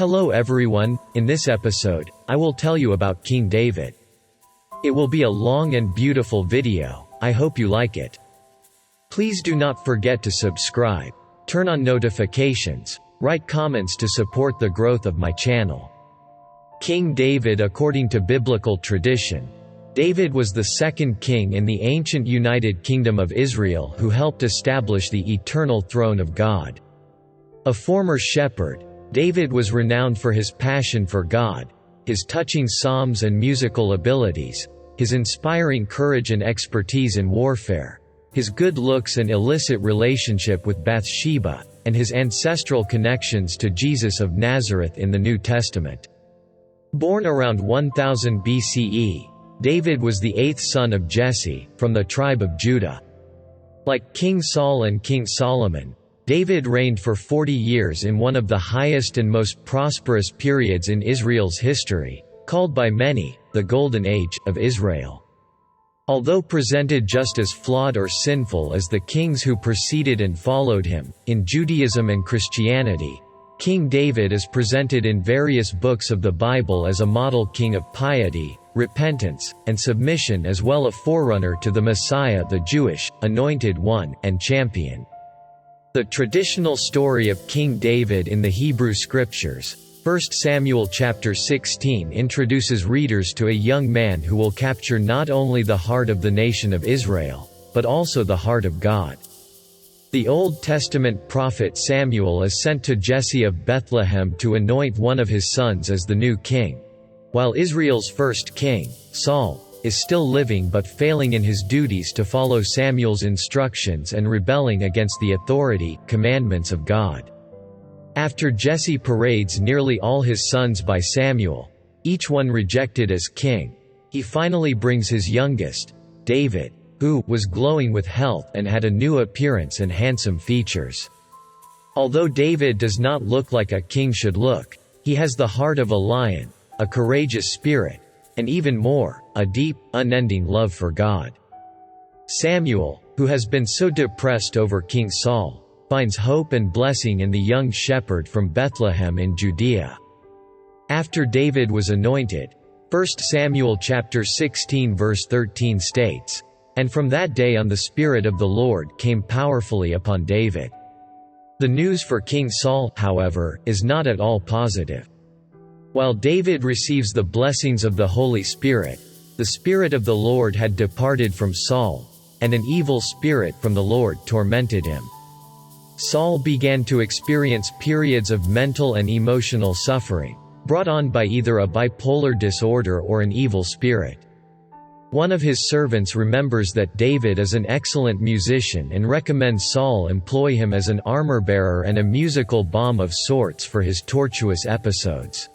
Hello everyone, in this episode, I will tell you about King David. It will be a long and beautiful video, I hope you like it. Please do not forget to subscribe, turn on notifications, write comments to support the growth of my channel. King David. According to biblical tradition, David was the second king in the ancient United Kingdom of Israel who helped establish the eternal throne of God. A former shepherd, David was renowned for his passion for God, his touching psalms and musical abilities, his inspiring courage and expertise in warfare, his good looks and illicit relationship with Bathsheba, and his ancestral connections to Jesus of Nazareth in the New Testament. Born around 1000 BCE, David was the eighth son of Jesse, from the tribe of Judah. Like King Saul and King Solomon, David reigned for 40 years in one of the highest and most prosperous periods in Israel's history, called by many, the Golden Age, of Israel. Although presented just as flawed or sinful as the kings who preceded and followed him, in Judaism and Christianity, King David is presented in various books of the Bible as a model king of piety, repentance, and submission, as well a forerunner to the Messiah, the Jewish, anointed one, and champion. The traditional story of King David in the Hebrew Scriptures, 1 Samuel chapter 16, introduces readers to a young man who will capture not only the heart of the nation of Israel, but also the heart of God. The Old Testament prophet Samuel is sent to Jesse of Bethlehem to anoint one of his sons as the new king, while Israel's first king, Saul, is still living but failing in his duties to follow Samuel's instructions and rebelling against the authority, commandments of God. After Jesse parades nearly all his sons by Samuel, each one rejected as king, he finally brings his youngest, David, who was glowing with health and had a new appearance and handsome features. Although David does not look like a king should look, he has the heart of a lion, a courageous spirit, and even more, a deep, unending love for God. Samuel, who has been so depressed over King Saul, finds hope and blessing in the young shepherd from Bethlehem in Judea. After David was anointed, 1 Samuel chapter 16 verse 13 states, "And from that day on the Spirit of the Lord came powerfully upon David." The news for King Saul, however, is not at all positive. While David receives the blessings of the Holy Spirit, the Spirit of the Lord had departed from Saul, and an evil spirit from the Lord tormented him. Saul began to experience periods of mental and emotional suffering, brought on by either a bipolar disorder or an evil spirit. One of his servants remembers that David is an excellent musician and recommends Saul employ him as an armor-bearer and a musical balm of sorts for his tortuous episodes.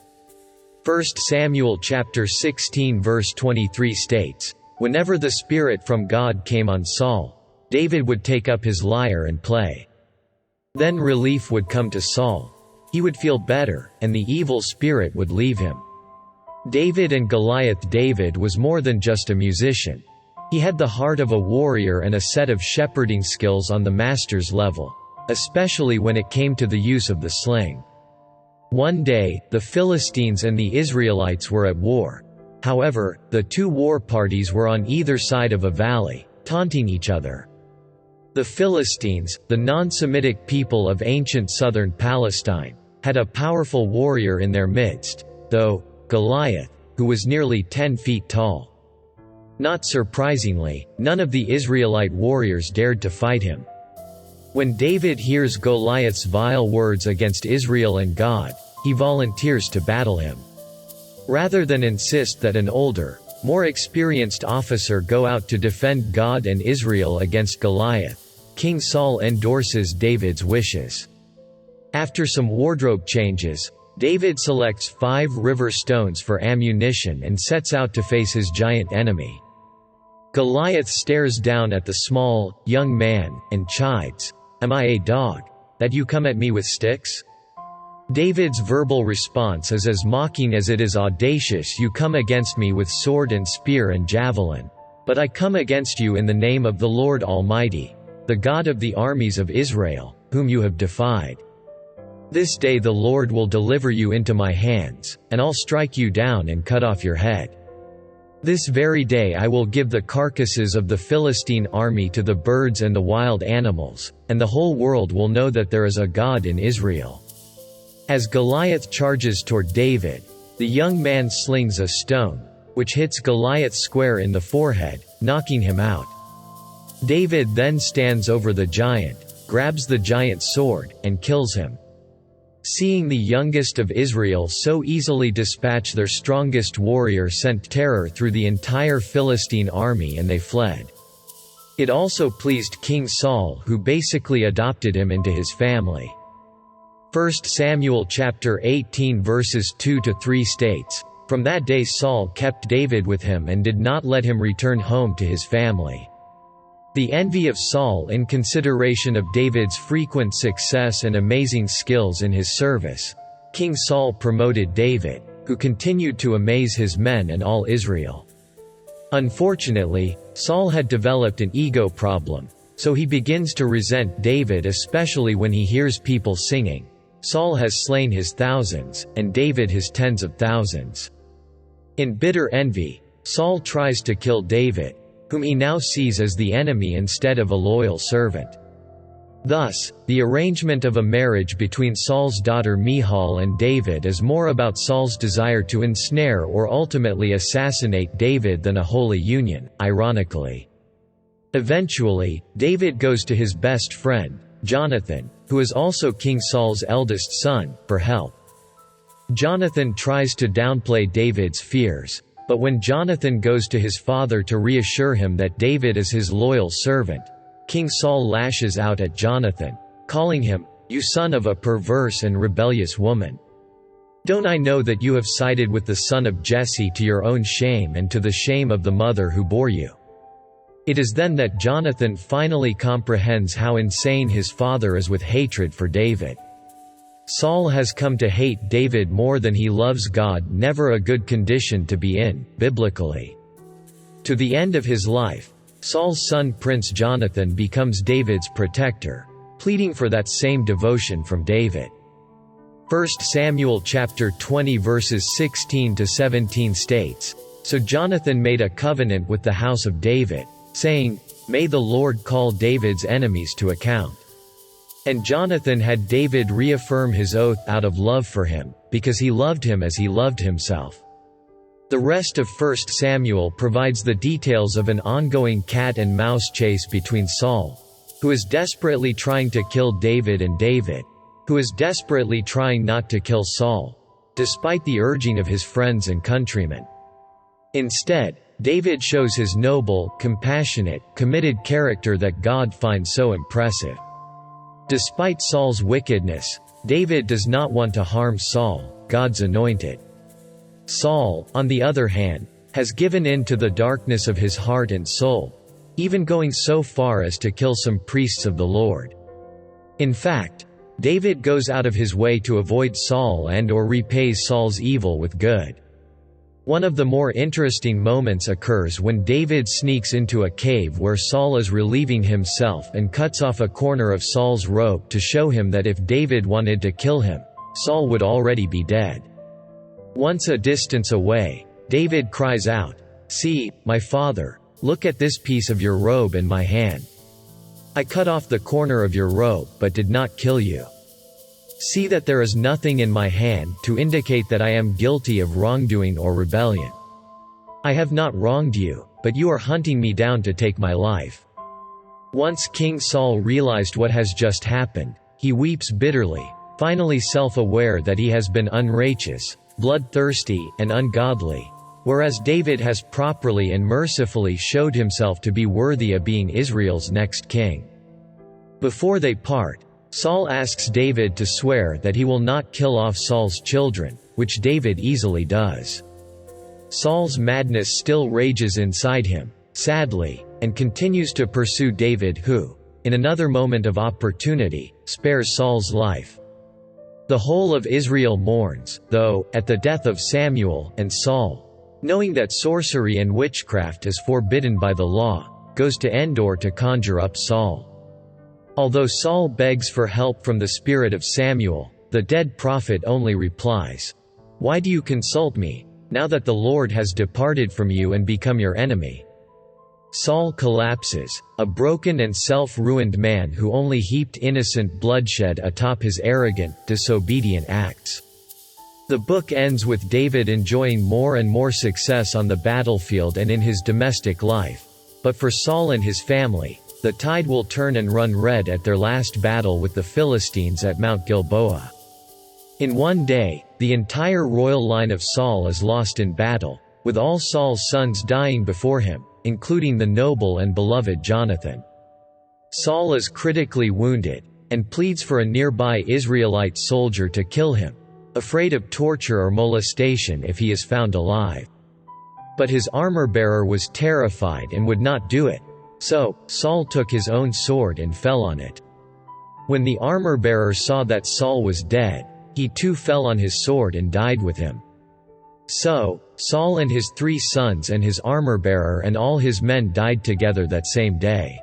1 Samuel chapter 16 verse 23 states, "Whenever the Spirit from God came on Saul, David would take up his lyre and play. Then relief would come to Saul. He would feel better, and the evil spirit would leave him." David and Goliath. David was more than just a musician. He had the heart of a warrior and a set of shepherding skills on the master's level, especially when it came to the use of the sling. One day, the Philistines and the Israelites were at war. However, the two war parties were on either side of a valley, taunting each other. The Philistines, the non-Semitic people of ancient southern Palestine, had a powerful warrior in their midst, though Goliath, who was nearly 10 feet tall. Not surprisingly, none of the Israelite warriors dared to fight him. When David hears Goliath's vile words against Israel and God, he volunteers to battle him. Rather than insist that an older, more experienced officer go out to defend God and Israel against Goliath, King Saul endorses David's wishes. After some wardrobe changes, David selects 5 river stones for ammunition and sets out to face his giant enemy. Goliath stares down at the small, young man, and chides, "Am I a dog, that you come at me with sticks?" David's verbal response is as mocking as it is audacious. "You come against me with sword and spear and javelin, but I come against you in the name of the Lord Almighty, the God of the armies of Israel, whom you have defied." This day the Lord will deliver you into my hands, and I'll strike you down and cut off your head. This very day I will give the carcasses of the Philistine army to the birds and the wild animals, and the whole world will know that there is a God in Israel." As Goliath charges toward David, the young man slings a stone, which hits Goliath square in the forehead, knocking him out. David then stands over the giant, grabs the giant's sword, and kills him. Seeing the youngest of Israel so easily dispatch their strongest warrior sent terror through the entire Philistine army and they fled. It also pleased King Saul, who basically adopted him into his family. 1 Samuel chapter 18 verses 2–3 states, "From that day Saul kept David with him and did not let him return home to his family." The envy of Saul in consideration of David's frequent success and amazing skills in his service, King Saul promoted David, who continued to amaze his men and all Israel. Unfortunately, Saul had developed an ego problem, so he begins to resent David, especially when he hears people singing, "Saul has slain his thousands, and David his tens of thousands." In bitter envy, Saul tries to kill David, whom he now sees as the enemy instead of a loyal servant. Thus, the arrangement of a marriage between Saul's daughter Michal and David is more about Saul's desire to ensnare or ultimately assassinate David than a holy union, ironically. Eventually, David goes to his best friend, Jonathan, who is also King Saul's eldest son, for help. Jonathan tries to downplay David's fears, but when Jonathan goes to his father to reassure him that David is his loyal servant, King Saul lashes out at Jonathan, calling him, "You son of a perverse and rebellious woman. Don't I know that you have sided with the son of Jesse to your own shame and to the shame of the mother who bore you?" It is then that Jonathan finally comprehends how insane his father is with hatred for David. Saul has come to hate David more than he loves God, never a good condition to be in, biblically. To the end of his life, Saul's son Prince Jonathan becomes David's protector, pleading for that same devotion from David. 1 Samuel chapter 20 verses 16–17 states, "So Jonathan made a covenant with the house of David, saying, 'May the Lord call David's enemies to account.' And Jonathan had David reaffirm his oath out of love for him, because he loved him as he loved himself." The rest of 1 Samuel provides the details of an ongoing cat-and-mouse chase between Saul, who is desperately trying to kill David, and David, who is desperately trying not to kill Saul, despite the urging of his friends and countrymen. Instead, David shows his noble, compassionate, committed character that God finds so impressive. Despite Saul's wickedness, David does not want to harm Saul, God's anointed. Saul, on the other hand, has given in to the darkness of his heart and soul, even going so far as to kill some priests of the Lord. In fact, David goes out of his way to avoid Saul and/or repays Saul's evil with good. One of the more interesting moments occurs when David sneaks into a cave where Saul is relieving himself and cuts off a corner of Saul's robe to show him that if David wanted to kill him, Saul would already be dead. Once a distance away, David cries out, "See, my father, look at this piece of your robe in my hand. I cut off the corner of your robe but did not kill you. See that there is nothing in my hand to indicate that I am guilty of wrongdoing or rebellion. I have not wronged you, but you are hunting me down to take my life." Once King Saul realized what has just happened, he weeps bitterly, finally self-aware that he has been unrighteous, bloodthirsty, and ungodly, whereas David has properly and mercifully showed himself to be worthy of being Israel's next king. Before they part, Saul asks David to swear that he will not kill off Saul's children, which David easily does. Saul's madness still rages inside him, sadly, and continues to pursue David, who, in another moment of opportunity, spares Saul's life. The whole of Israel mourns, though, at the death of Samuel, and Saul, knowing that sorcery and witchcraft is forbidden by the law, goes to Endor to conjure up Saul. Although Saul begs for help from the spirit of Samuel, The dead prophet only replies, "Why do you consult me, now that the Lord has departed from you and become your enemy?" Saul collapses, a broken and self-ruined man who only heaped innocent bloodshed atop his arrogant, disobedient acts. The book ends with David enjoying more and more success on the battlefield and in his domestic life. But for Saul and his family, the tide will turn and run red at their last battle with the Philistines at Mount Gilboa. In one day, the entire royal line of Saul is lost in battle, with all Saul's sons dying before him, including the noble and beloved Jonathan. Saul is critically wounded, and pleads for a nearby Israelite soldier to kill him, afraid of torture or molestation if he is found alive. But his armor-bearer was terrified and would not do it, so Saul took his own sword and fell on it. When the armor-bearer saw that Saul was dead, he too fell on his sword and died with him. So, Saul and his 3 sons and his armor-bearer and all his men died together that same day.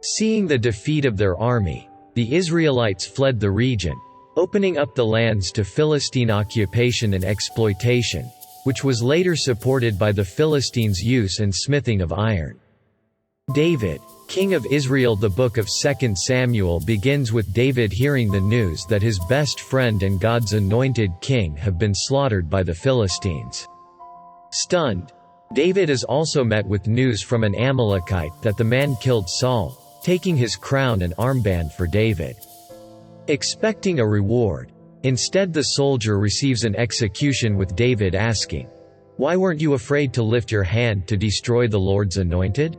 Seeing the defeat of their army, the Israelites fled the region, opening up the lands to Philistine occupation and exploitation, which was later supported by the Philistines' use and smithing of iron. David, king of Israel. The book of 2 Samuel begins with David hearing the news that his best friend and God's anointed king have been slaughtered by the Philistines. Stunned, David is also met with news from an Amalekite that the man killed Saul, taking his crown and armband for David. Expecting a reward, instead the soldier receives an execution with David asking, "Why weren't you afraid to lift your hand to destroy the Lord's anointed?"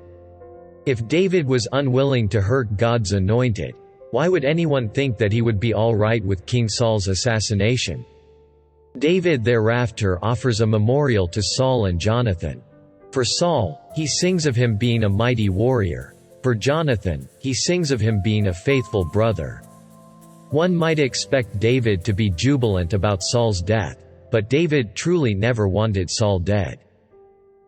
If David was unwilling to hurt God's anointed, why would anyone think that he would be all right with King Saul's assassination? David thereafter offers a memorial to Saul and Jonathan. For Saul, he sings of him being a mighty warrior. For Jonathan, he sings of him being a faithful brother. One might expect David to be jubilant about Saul's death, but David truly never wanted Saul dead.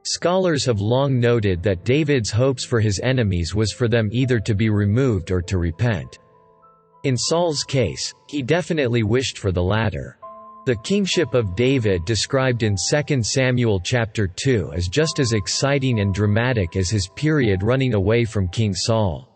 Scholars have long noted that David's hopes for his enemies was for them either to be removed or to repent. In Saul's case, he definitely wished for the latter. The kingship of David described in 2 Samuel chapter 2 is just as exciting and dramatic as his period running away from King Saul.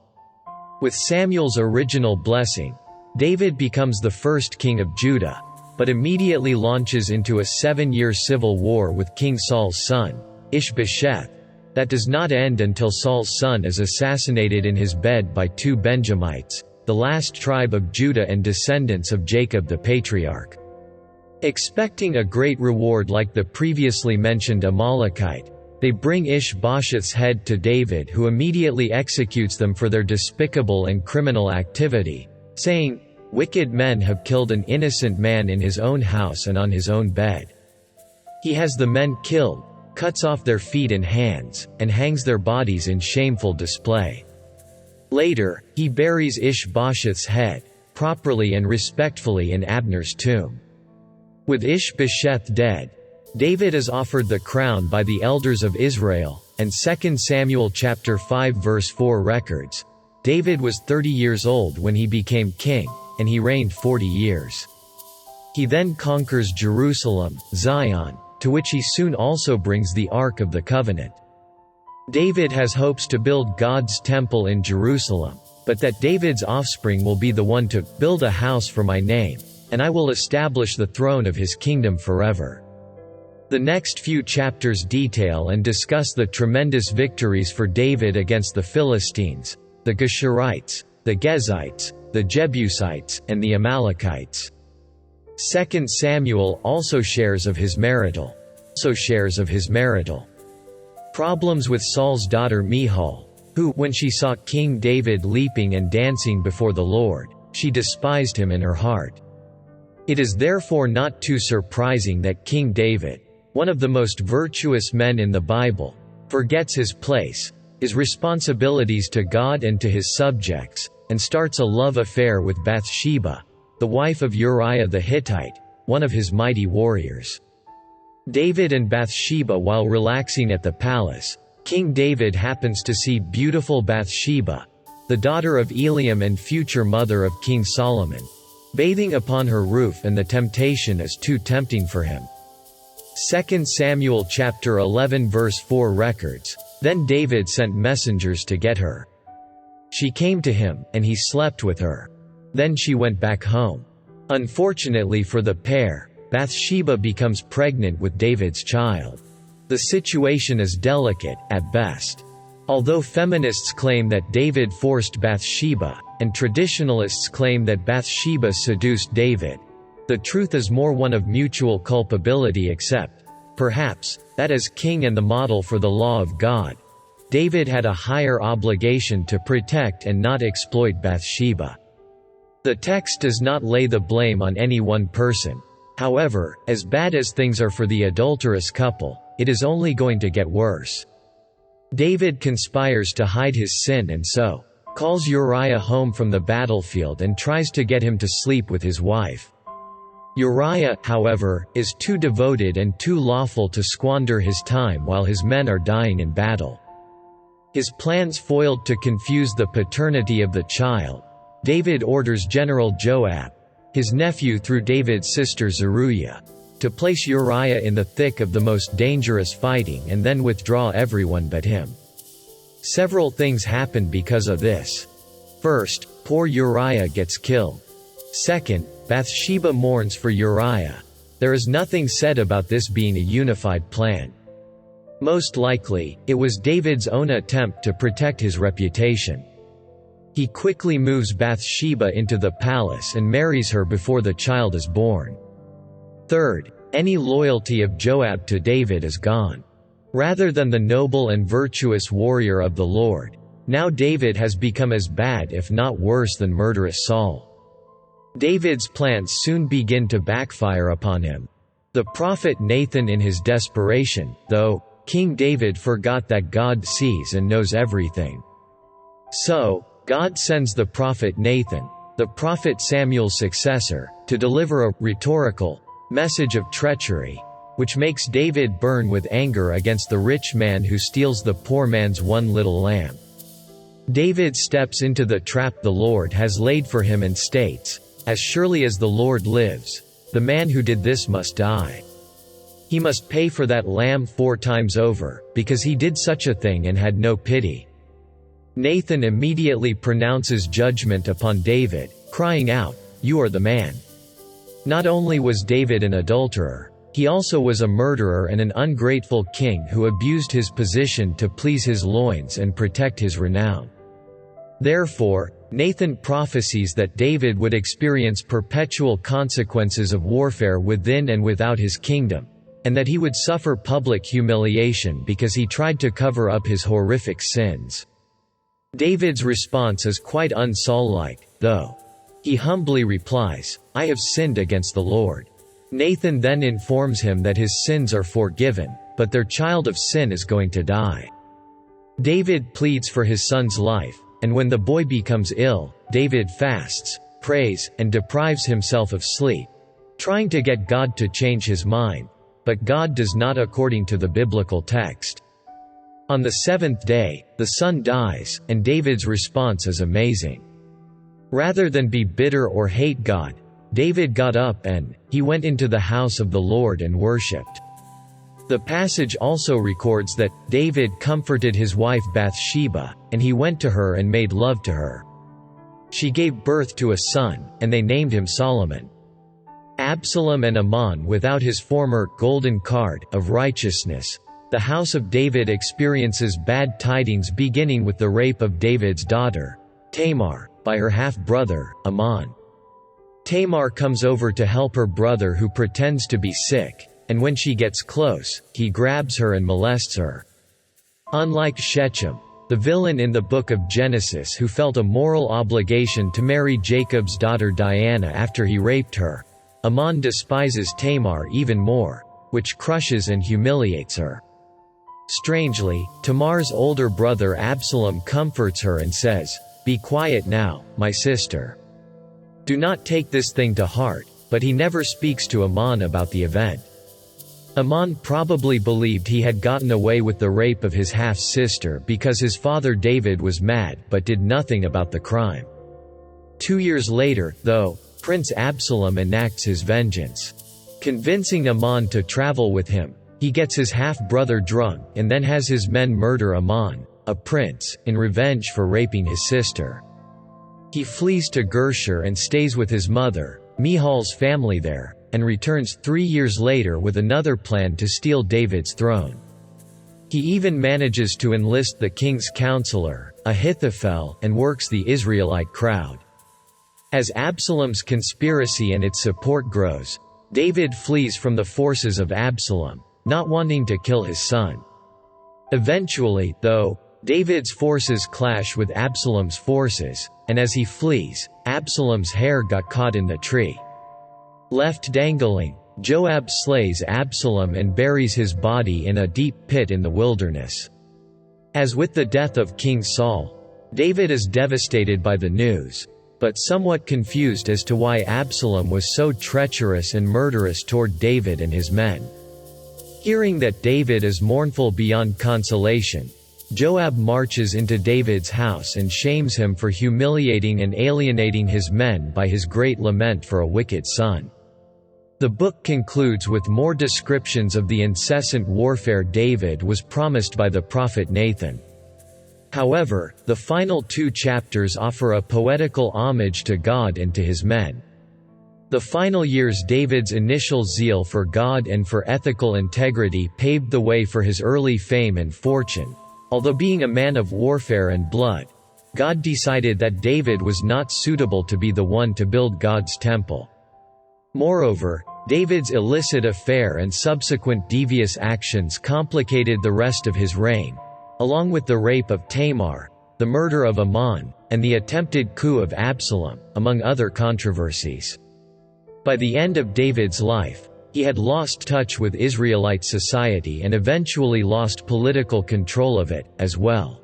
With Samuel's original blessing, David becomes the first king of Judah, but immediately launches into a 7-year civil war with King Saul's son, Ishbosheth, that does not end until Saul's son is assassinated in his bed by 2 Benjamites, the last tribe of Judah and descendants of Jacob the patriarch. Expecting a great reward like the previously mentioned Amalekite, they bring Ishbosheth's head to David, who immediately executes them for their despicable and criminal activity, saying, "Wicked men have killed an innocent man in his own house and on his own bed." He has the men killed, cuts off their feet and hands, and hangs their bodies in shameful display. Later, he buries Ishbosheth's head, properly and respectfully in Abner's tomb. With Ishbosheth dead, David is offered the crown by the elders of Israel, and 2 Samuel chapter 5 verse 4 records, David was 30 years old when he became king, and he reigned 40 years. He then conquers Jerusalem, Zion, to which he soon also brings the Ark of the Covenant. David has hopes to build God's temple in Jerusalem, but that David's offspring will be the one to build a house for my name, and I will establish the throne of his kingdom forever. The next few chapters detail and discuss the tremendous victories for David against the Philistines, the Geshurites, the Gezites, the Jebusites, and the Amalekites. 2 Samuel also shares of his marital problems with Saul's daughter Michal, who, when she saw King David leaping and dancing before the Lord, she despised him in her heart. It is therefore not too surprising that King David, one of the most virtuous men in the Bible, forgets his place, his responsibilities to God and to his subjects, and starts a love affair with Bathsheba, the wife of Uriah the Hittite, one of his mighty warriors. David and Bathsheba. While relaxing at the palace, King David happens to see beautiful Bathsheba, the daughter of Eliam and future mother of King Solomon. bathing upon her roof, and the temptation is too tempting for him. 2 Samuel chapter 11 verse 4 records, "Then David sent messengers to get her. She came to him, and he slept with her. Then she went back home." Unfortunately for the pair, Bathsheba becomes pregnant with David's child. The situation is delicate, at best. Although feminists claim that David forced Bathsheba, and traditionalists claim that Bathsheba seduced David, the truth is more one of mutual culpability, except, perhaps, that as king and the model for the law of God, David had a higher obligation to protect and not exploit Bathsheba. The text does not lay the blame on any one person. However, as bad as things are for the adulterous couple, it is only going to get worse. David conspires to hide his sin and so calls Uriah home from the battlefield and tries to get him to sleep with his wife. Uriah, however, is too devoted and too lawful to squander his time while his men are dying in battle. His plans foiled to confuse the paternity of the child, David orders General Joab, his nephew through David's sister Zeruiah, to place Uriah in the thick of the most dangerous fighting and then withdraw everyone but him. Several things happen because of this. First, poor Uriah gets killed. Second, Bathsheba mourns for Uriah. There is nothing said about this being a unified plan. Most likely, it was David's own attempt to protect his reputation. He quickly moves Bathsheba into the palace and marries her before the child is born. Third, any loyalty of Joab to David is gone. Rather than the noble and virtuous warrior of the Lord, now David has become as bad if not worse than murderous Saul. David's plans soon begin to backfire upon him. The prophet Nathan, in his desperation, though, King David forgot that God sees and knows everything. So, God sends the prophet Nathan, the prophet Samuel's successor, to deliver a rhetorical message of treachery, which makes David burn with anger against the rich man who steals the poor man's one little lamb. David steps into the trap the Lord has laid for him and states, "As surely as the Lord lives, the man who did this must die. He must pay for that lamb 4 times over, because he did such a thing and had no pity." Nathan immediately pronounces judgment upon David, crying out, "You are the man." Not only was David an adulterer, he also was a murderer and an ungrateful king who abused his position to please his loins and protect his renown. Therefore, Nathan prophesies that David would experience perpetual consequences of warfare within and without his kingdom, and that he would suffer public humiliation because he tried to cover up his horrific sins. David's response is quite un-Saul-like, though. He humbly replies, "I have sinned against the Lord." Nathan then informs him that his sins are forgiven, but their child of sin is going to die. David pleads for his son's life, and when the boy becomes ill, David fasts, prays, and deprives himself of sleep, trying to get God to change his mind, but God does not according to the biblical text. On the 7th day, the son dies, and David's response is amazing. Rather than be bitter or hate God, David got up and he went into the house of the Lord and worshipped. The passage also records that David comforted his wife Bathsheba, and he went to her and made love to her. She gave birth to a son, and they named him Solomon. Absalom and Ammon without his former golden card of righteousness. The house of David experiences bad tidings, beginning with the rape of David's daughter, Tamar, by her half-brother, Ammon. Tamar comes over to help her brother who pretends to be sick, and when she gets close, he grabs her and molests her. Unlike Shechem, the villain in the book of Genesis who felt a moral obligation to marry Jacob's daughter Diana after he raped her, Ammon despises Tamar even more, which crushes and humiliates her. Strangely, Tamar's older brother Absalom comforts her and says, "Be quiet now, my sister. Do not take this thing to heart," but he never speaks to Ammon about the event. Ammon probably believed he had gotten away with the rape of his half-sister because his father David was mad but did nothing about the crime. 2 years later, though, Prince Absalom enacts his vengeance. Convincing Ammon to travel with him, he gets his half-brother drunk and then has his men murder Ammon, a prince, in revenge for raping his sister. He flees to Geshur and stays with his mother, Mihal's family there, and returns 3 years later with another plan to steal David's throne. He even manages to enlist the king's counselor, Ahithophel, and works the Israelite crowd. As Absalom's conspiracy and its support grows, David flees from the forces of Absalom, not wanting to kill his son. Eventually, though, David's forces clash with Absalom's forces, and as he flees, Absalom's hair got caught in the tree. Left dangling, Joab slays Absalom and buries his body in a deep pit in the wilderness. As with the death of King Saul, David is devastated by the news, but somewhat confused as to why Absalom was so treacherous and murderous toward David and his men. Hearing that David is mournful beyond consolation, Joab marches into David's house and shames him for humiliating and alienating his men by his great lament for a wicked son. The book concludes with more descriptions of the incessant warfare David was promised by the prophet Nathan. However, the final 2 chapters offer a poetical homage to God and to his men. The final years David's initial zeal for God and for ethical integrity paved the way for his early fame and fortune. Although being a man of warfare and blood, God decided that David was not suitable to be the one to build God's temple. Moreover, David's illicit affair and subsequent devious actions complicated the rest of his reign, along with the rape of Tamar, the murder of Ammon, and the attempted coup of Absalom, among other controversies. By the end of David's life, he had lost touch with Israelite society and eventually lost political control of it, as well.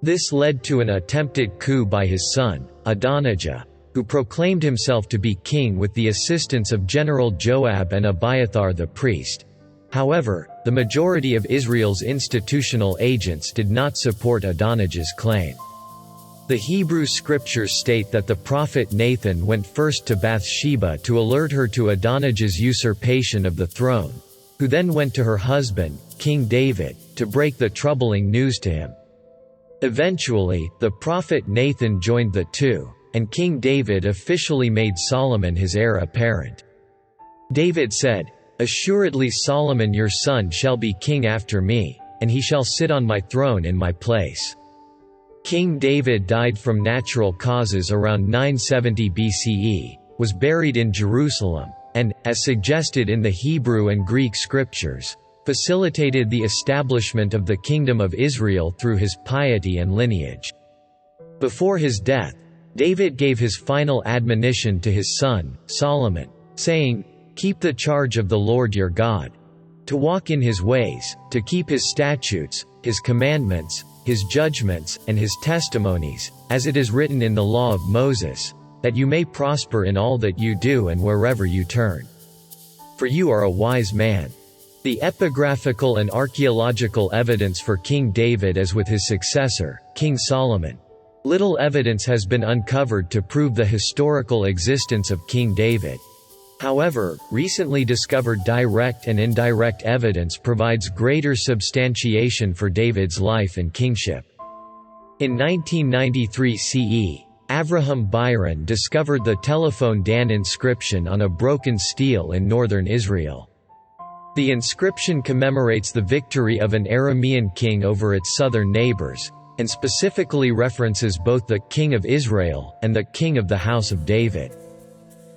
This led to an attempted coup by his son, Adonijah, who proclaimed himself to be king with the assistance of General Joab and Abiathar the priest. However, the majority of Israel's institutional agents did not support Adonijah's claim. The Hebrew scriptures state that the prophet Nathan went first to Bathsheba to alert her to Adonijah's usurpation of the throne, who then went to her husband, King David, to break the troubling news to him. Eventually, the prophet Nathan joined the two, and King David officially made Solomon his heir apparent. David said, "Assuredly Solomon your son shall be king after me, and he shall sit on my throne in my place." King David died from natural causes around 970 BCE, was buried in Jerusalem, and, as suggested in the Hebrew and Greek scriptures, facilitated the establishment of the Kingdom of Israel through his piety and lineage. Before his death, David gave his final admonition to his son, Solomon, saying, "Keep the charge of the Lord your God, to walk in his ways, to keep his statutes, his commandments, his judgments, and his testimonies, as it is written in the law of Moses, that you may prosper in all that you do and wherever you turn. For you are a wise man." The epigraphical and archaeological evidence for King David as with his successor, King Solomon. Little evidence has been uncovered to prove the historical existence of King David. However, recently discovered direct and indirect evidence provides greater substantiation for David's life and kingship. In 1993 CE, Avraham Byron discovered the Telephone Dan inscription on a broken stele in northern Israel. The inscription commemorates the victory of an Aramean king over its southern neighbors, and specifically references both the King of Israel and the King of the House of David.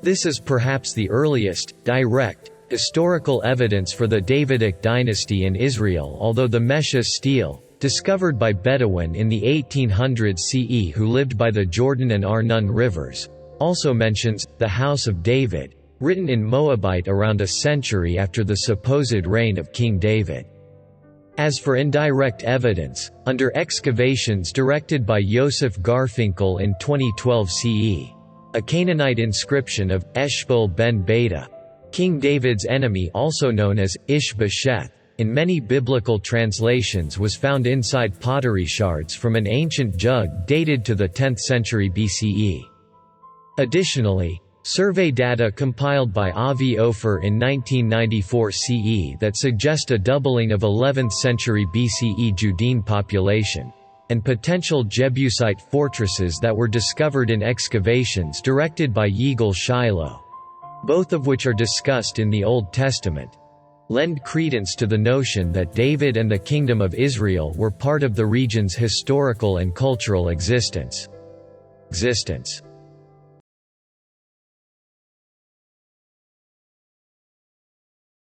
This is perhaps the earliest, direct, historical evidence for the Davidic dynasty in Israel, although the Mesha stele, discovered by Bedouin in the 1800s CE who lived by the Jordan and Arnon rivers, also mentions the House of David, written in Moabite around a century after the supposed reign of King David. As for indirect evidence, under excavations directed by Yosef Garfinkel in 2012 CE, a Canaanite inscription of Eshbal ben Beta, King David's enemy also known as Ish-Bosheth, in many biblical translations was found inside pottery shards from an ancient jug dated to the 10th century BCE. Additionally, Survey data compiled by Avi Ofer in 1994 CE that suggest a doubling of 11th century BCE Judean population, and potential Jebusite fortresses that were discovered in excavations directed by Yigal Shiloh, both of which are discussed in the Old Testament, lend credence to the notion that David and the Kingdom of Israel were part of the region's historical and cultural existence.